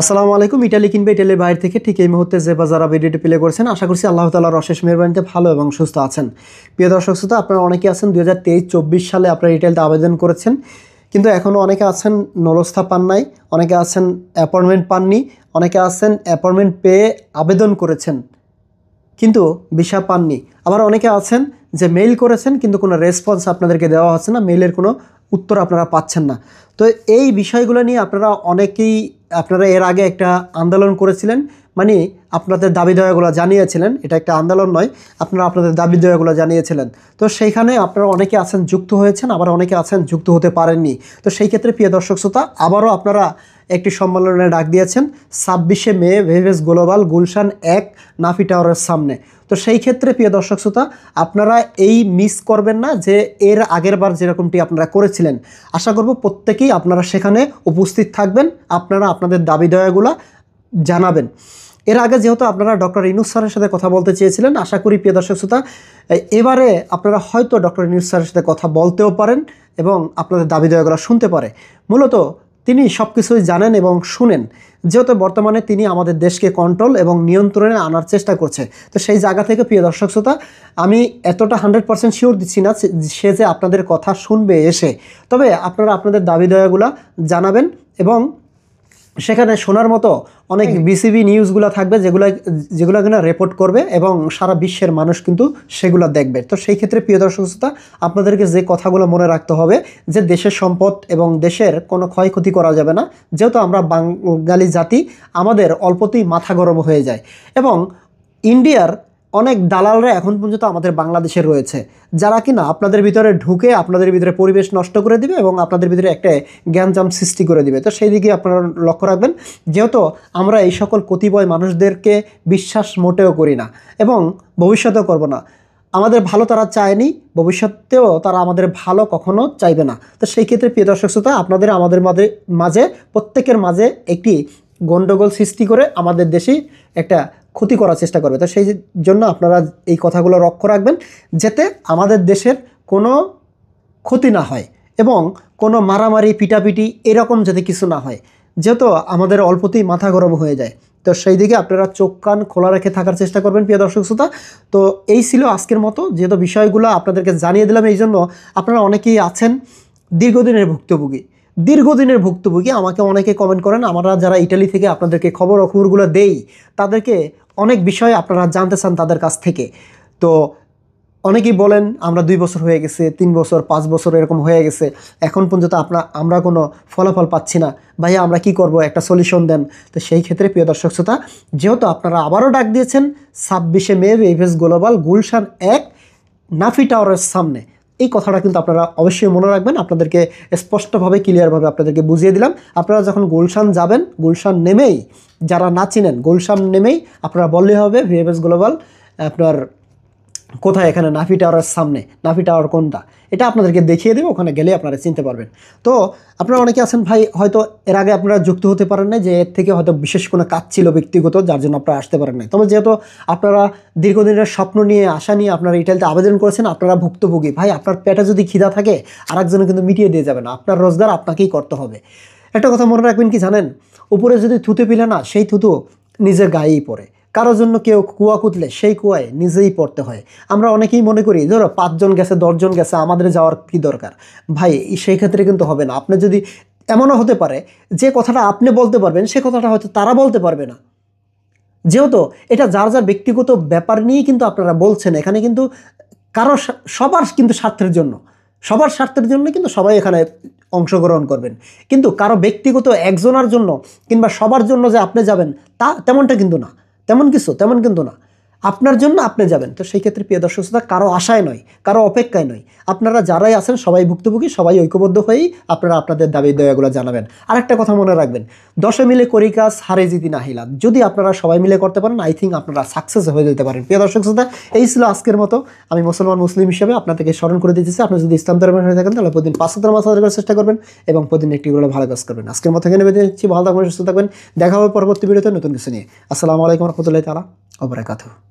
আসসালামু আলাইকুম। ইটালি কিংবা ইটালির বাইরে থেকে ঠিক এই মুহূর্তে যে যারা ভিডিওটি প্লে করছেন, আশা করছি আল্লাহ তাআলার অশেষ মেহেরবানিতে ভালো এবং সুস্থ আছেন। প্রিয় দর্শক শ্রোতা, আপনারা অনেকে আছেন 2023-24 সালে আপনারা ইটালিতে আবেদন করেছেন, কিন্তু এখনও অনেকে আছেন নলস্থা পান নাই, অনেকে আছেন অ্যাপয়েন্টমেন্ট পাননি, অনেকে আছেন অ্যাপয়েন্টমেন্ট পেয়ে আবেদন করেছেন কিন্তু ভিসা পাননি। আবার অনেকে আছেন যে মেইল করেছেন কিন্তু কোনো রেসপন্স আপনাদেরকে দেওয়া হচ্ছে না, মেইলের কোনো উত্তর আপনারা পাচ্ছেন না। তো এই বিষয়গুলো নিয়ে আপনারা এর আগে একটা আন্দোলন করেছিলেন, মানে আপনাদের দাবি দাওয়াগুলো জানিয়েছিলেন। এটা একটা আন্দোলন নয়, আপনারা আপনাদের দাবি দাওয়াগুলো জানিয়েছিলেন। তো সেইখানে আপনারা অনেকে আছেন যুক্ত হয়েছেন, আবার অনেকে আছেন যুক্ত হতে পারেননি। তো সেই ক্ষেত্রে প্রিয় দর্শক শ্রোতা, আবারও আপনারা একটি সম্মেলনে ডাক দিয়েছেন 26শে মে ভেভেস গ্লোবাল গুলশান 1 নাফি টাওয়ারের সামনে। তো সেই ক্ষেত্রে প্রিয় দর্শক শ্রোতা, আপনারা এই মিস করবেন না যে এর আগের বার যেরকমটি আপনারা করেছিলেন। আশা করব প্রত্যেকেই আপনারা সেখানে উপস্থিত থাকবেন, আপনারা আপনাদের দাবি দাওয়াগুলো জানাবেন। এর আগে যেহেতু আপনারা ডক্টর ইউনূস স্যারের সাথে কথা বলতে চেয়েছিলেন, আশা করি প্রিয় দর্শক শ্রোতা এবারে আপনারা হয়তো ডক্টর ইউনূস স্যারের সাথে কথা বলতেও পারেন এবং আপনাদের দাবি দাওয়াগুলো শুনতে পারে। মূলত তিনি সব কিছুই জানেন এবং শুনেন, যেহেতু বর্তমানে তিনি আমাদের দেশকে কন্ট্রোল এবং নিয়ন্ত্রণে আনার চেষ্টা করছে। তো সেই জায়গা থেকে প্রিয় দর্শক শ্রোতা, আমি এতটা 100% শিওর দিচ্ছি না সে যে আপনাদের কথা শুনবে এসে, তবে আপনারা আপনাদের দাবি দাওয়াগুলো জানাবেন এবং সেখানে শোনার মতো অনেক বিসিবি নিউজগুলো থাকবে যেগুলো কিনা রিপোর্ট করবে এবং সারা বিশ্বের মানুষ কিন্তু সেগুলো দেখবে। তো সেই ক্ষেত্রে প্রিয় দর্শক শ্রোতা, আপনাদেরকে যে কথাগুলো মনে রাখতে হবে যে দেশের সম্পদ এবং দেশের কোনো ক্ষয়ক্ষতি করা যাবে না, যেহেতু আমরা বাঙালি জাতি, আমাদের অল্পতেই মাথা গরম হয়ে যায়। এবং ইন্ডিয়ার অনেক দালালরা এখন পর্যন্ত আমাদের বাংলাদেশে রয়েছে, যারা কিনা আপনাদের ভিতরে ঢুকে আপনাদের ভিতরে পরিবেশ নষ্ট করে দিবে এবং আপনাদের ভিতরে একটা জ্ঞানজাম সৃষ্টি করে দিবে। তো সেই দিকে আপনারা লক্ষ্য রাখবেন, যেহেতু আমরা এই সকল কতিপয় মানুষদেরকে বিশ্বাস মোটেও করি না এবং ভবিষ্যতেও করব না। আমাদের ভালো তারা চায়নি, ভবিষ্যতেও তারা আমাদের ভালো কখনো চাইবে না। তো সেই ক্ষেত্রে প্রিয় দর্শক শ্রোতা, আমাদের মাঝে প্রত্যেকের মাঝে একটি গণ্ডগোল সৃষ্টি করে আমাদের দেশে একটা ক্ষতি করার চেষ্টা করবে। তো সেই জন্য আপনারা এই কথাগুলো লক্ষ্য রাখবেন, যাতে আমাদের দেশের কোনো ক্ষতি না হয় এবং কোনো মারামারি পিটাপিটি এরকম যাতে কিছু না হয়, যেহেতু আমাদের অল্পতেই মাথা গরম হয়ে যায়। তো সেই দিকে আপনারা চোখ কান খোলা রেখে থাকার চেষ্টা করবেন প্রিয় দর্শক শ্রোতা। তো এই ছিল আজকের মতো, যেহেতু বিষয়গুলো আপনাদেরকে জানিয়ে দিলাম, এই জন্য আপনারা অনেকেই আছেন দীর্ঘদিনের ভুক্তভোগী। আমাকে অনেকে কমেন্ট করেন, আমরা যারা ইটালি থেকে আপনাদেরকে খবরগুলো দেই, তাদেরকে অনেক বিষয় আপনারা জানতে চান তাদের কাছ থেকে। তো অনেকেই বলেন আমরা 2 বছর হয়ে গেছে, 3 বছর, 5 বছর এরকম হয়ে গেছে, এখন পর্যন্ত আমরা কোনো ফলাফল পাচ্ছি না, ভাইয়া আমরা কি করব, একটা সলিউশন দেন। তো সেই ক্ষেত্রে প্রিয় দর্শক শ্রোতা, যেহেতু আপনারা আবারও ডাক দিয়েছেন 26শে মে ভেভেস গ্লোবাল গুলশান 1 নাফি টাওয়ারের সামনে, এই কথাটা কিন্তু আপনারা অবশ্যই মনে রাখবেন। আপনাদেরকে স্পষ্টভাবে ক্লিয়ারভাবে আপনাদেরকে বুঝিয়ে দিলাম। আপনারা যখন গুলশান যাবেন, গুলশান নেমেই, যারা না চিনেন, গুলশান নেমেই আপনারা বললেই হবে ভেভেস গ্লোবাল আপনার কোথায়, এখানে নাফি টাওয়ারের সামনে। নাফি টাওয়ার কোনটা এটা আপনাদেরকে দেখিয়ে দেবে, ওখানে গেলে আপনারা চিনতে পারবেন। তো আপনারা অনেকে আছেন ভাই, হয়তো এর আগে আপনারা যুক্ত হতে পারেন না, যে এর থেকে হয়তো বিশেষ কোনো কাজ ছিল ব্যক্তিগত, যার জন্য আপনারা আসতে পারেন না। তবে যেহেতু আপনারা দীর্ঘদিনের স্বপ্ন নিয়ে, আশা নিয়ে আপনারা ইটালিতে আবেদন করেছেন, আপনারা ভুক্তভোগী। ভাই, আপনার পেটে যদি খিদা থাকে আরেকজনে কিন্তু মিটিয়ে দিয়ে যাবে না, আপনার রোজগার আপনাকেই করতে হবে। একটা কথা মনে রাখবেন, কি জানেন, উপরে যদি থুতে পিলে না, সেই থুতু নিজের গায়েই পড়ে। কারোর জন্য কেউ কুয়া কুতলে সেই কুয়ায় নিজেই পড়তে হয়। আমরা অনেকেই মনে করি ধরো 5 জন গেছে, 10 জন গেছে, আমাদের যাওয়ার কি দরকার। ভাই, সেই ক্ষেত্রে কিন্তু হবে না। আপনি যদি, এমনও হতে পারে যে কথাটা আপনি বলতে পারবেন, সে কথাটা হয়তো তারা বলতে পারবে না, যেহেতু এটা যার যার ব্যক্তিগত ব্যাপার নিয়েই কিন্তু আপনারা বলছেন। এখানে কিন্তু সবার কিন্তু সবার স্বার্থের জন্য কিন্তু সবাই এখানে অংশগ্রহণ করবেন, কিন্তু কারো ব্যক্তিগত একজনের জন্য কিংবা সবার জন্য যে আপনি যাবেন, তেমনটা কিন্তু না, তেমন কিন্তু না। আপনার জন্য আপনি যাবেন। তো সেই ক্ষেত্রে প্রিয় দর্শক শ্রোতা, কারো আশায় নয়, কারো অপেক্ষায় নয়, আপনারা যারাই আছেন সবাই ভুক্তভোগী, সবাই ঐক্যবদ্ধ হয়েই আপনারা আপনাদের দাবি দাওয়াগুলো জানাবেন। আরেকটা কথা মনে রাখবেন, 10 মিলে করি কাজ, হারে জিতি না হিলা। যদি আপনারা সবাই মিলে করতে পারেন, আই থিঙ্ক আপনারা সাকসেস হয়ে যেতে পারেন। প্রিয় দর্শক শ্রোতা, এই ছিল আজকের মতো। আমি মুসলিম হিসেবে আপনাদেরকে স্মরণ করে দিতেছি, আপনি যদি ইসলাম ধর্মের হয়ে থাকেন তাহলে প্রতিদিন 5 ওয়াক্ত নামাজ আদায় করার চেষ্টা করবেন এবং প্রতিদিন একটি করে ভালো কাজ করবেন। আজকের মতো এখানে বেঁধে দিচ্ছি, ভালো থাকবেন, সুস্থ থাকবেন। দেখা হবে পরবর্তী ভিডিওতে নতুন কিছু নিয়ে। আসসালামু আলাইকুম রহমতুল্লাহি তাআলা ওয়া বারাকাতুহু।